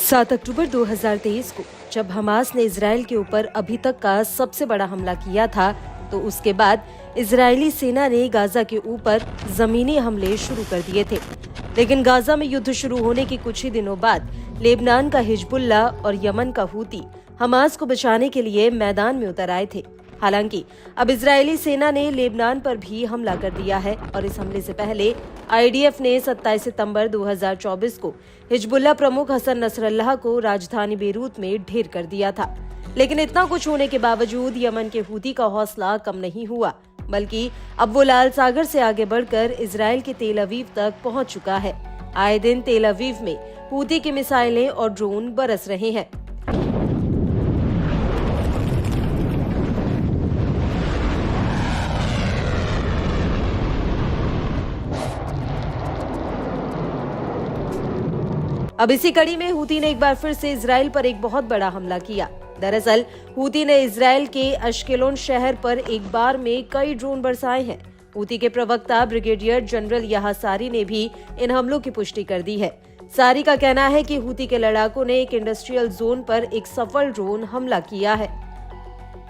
7 अक्टूबर 2023 को जब हमास ने इजराइल के ऊपर अभी तक का सबसे बड़ा हमला किया था, तो उसके बाद इजरायली सेना ने गाजा के ऊपर जमीनी हमले शुरू कर दिए थे। लेकिन गाजा में युद्ध शुरू होने के कुछ ही दिनों बाद लेबनान का हिजबुल्ला और यमन का हूती हमास को बचाने के लिए मैदान में उतर आए थे। हालांकि अब इजरायली सेना ने लेबनान पर भी हमला कर दिया है और इस हमले से पहले आईडीएफ ने 27 सितंबर 2024 को हिजबुल्ला प्रमुख हसन नसरल्लाह को राजधानी बेरूत में ढेर कर दिया था। लेकिन इतना कुछ होने के बावजूद यमन के हूती का हौसला कम नहीं हुआ, बल्कि अब वो लाल सागर से आगे बढ़कर इजराइल के तेल अवीव तक पहुंच चुका है। आए दिन तेल अवीव में हूती की मिसाइलें और ड्रोन बरस रहे हैं। अब इसी कड़ी में हूती ने एक बार फिर से इजराइल पर एक बहुत बड़ा हमला किया। दरअसल हूती ने इजराइल के अश्केलोन शहर पर एक बार में कई ड्रोन बरसाए हैं। हूती के प्रवक्ता ब्रिगेडियर जनरल याह्या सारी ने भी इन हमलों की पुष्टि कर दी है। सारी का कहना है कि हूती के लड़ाकों ने एक इंडस्ट्रियल जोन पर एक सफल ड्रोन हमला किया है।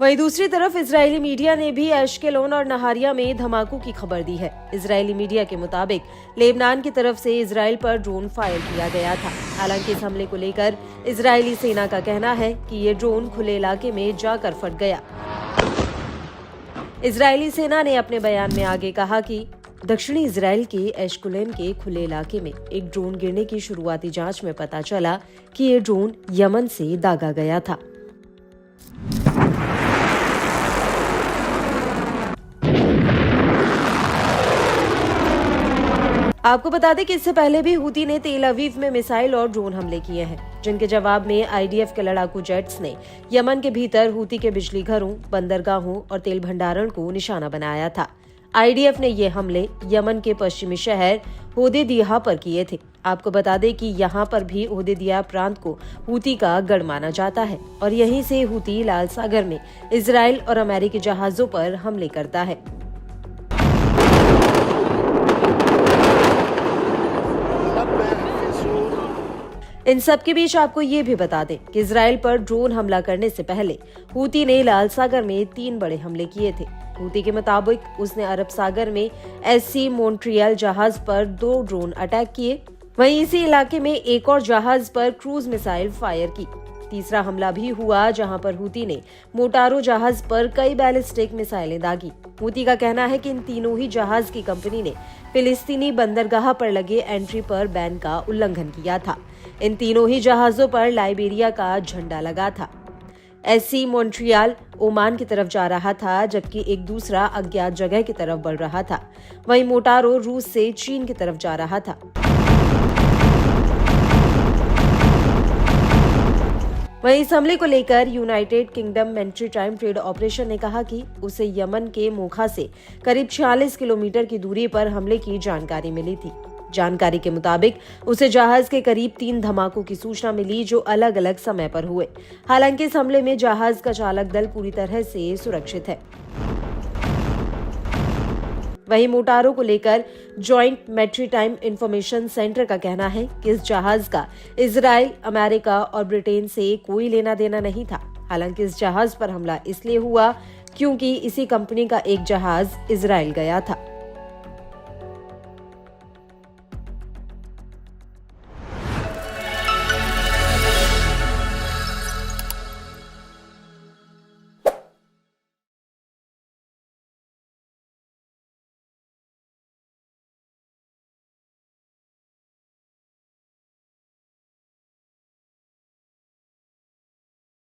वहीं दूसरी तरफ इजरायली मीडिया ने भी एश्केलोन और नहारिया में धमाकों की खबर दी है। इजरायली मीडिया के मुताबिक लेबनान की तरफ से इजराइल पर ड्रोन फायर किया गया था। हालांकि इस हमले को लेकर इजरायली सेना का कहना है कि ये ड्रोन खुले इलाके में जाकर फट गया। इजरायली सेना ने अपने बयान में आगे कहा कि दक्षिणी इजराइल के एश्केलोन के खुले इलाके में एक ड्रोन गिरने की शुरुआती जांच में पता चला कि ये ड्रोन यमन से दागा गया था। आपको बता दें कि इससे पहले भी हूती ने तेल अवीव में मिसाइल और ड्रोन हमले किए हैं, जिनके जवाब में आईडीएफ के लड़ाकू जेट्स ने यमन के भीतर हूती के बिजली घरों, बंदरगाहों और तेल भंडारण को निशाना बनाया था। आईडीएफ ने ये हमले यमन के पश्चिमी शहर होदेयदा पर किए थे। आपको बता दें कि यहाँ पर भी होदेयदा प्रांत को हूती का गढ़ माना जाता है और यहीं से हूती लाल सागर में इजराइल और अमेरिकी जहाजों पर हमले करता है। इन सब के बीच आपको ये भी बता दें कि इजराइल पर ड्रोन हमला करने से पहले हूती ने लाल सागर में 3 बड़े हमले किए थे। हूती के मुताबिक उसने अरब सागर में एससी मॉन्ट्रियल जहाज पर 2 ड्रोन अटैक किए। वहीं इसी इलाके में एक और जहाज पर क्रूज मिसाइल फायर की। तीसरा हमला भी हुआ जहां पर हूती ने मोटारो जहाज पर कई बैलिस्टिक मिसाइलें दागी। हूती का कहना है कि इन तीनों ही जहाज की कंपनी ने फिलिस्तीनी बंदरगाह पर लगे एंट्री पर बैन का उल्लंघन किया था। इन तीनों ही जहाजों पर लाइबेरिया का झंडा लगा था। एससी मॉन्ट्रियल ओमान की तरफ जा रहा था, जबकि एक दूसरा अज्ञात जगह की तरफ बढ़ रहा था। वहीं मोटारो रूस से चीन की तरफ जा रहा था। वहीं इस हमले को लेकर United kingdom maritime trade operation ने कहा कि उसे यमन के मोखा से करीब 46 किलोमीटर की दूरी पर हमले की जानकारी मिली थी। जानकारी के मुताबिक उसे जहाज के करीब 3 धमाकों की सूचना मिली, जो अलग अलग समय पर हुए। हालांकि इस हमले में जहाज का चालक दल पूरी तरह से सुरक्षित है। वहीं मोटारो को लेकर जॉइंट मैरीटाइम इंफॉर्मेशन सेंटर का कहना है कि इस जहाज का इजराइल, अमेरिका और ब्रिटेन से कोई लेना देना नहीं था। हालांकि इस जहाज पर हमला इसलिए हुआ क्योंकि इसी कंपनी का एक जहाज इजराइल गया था।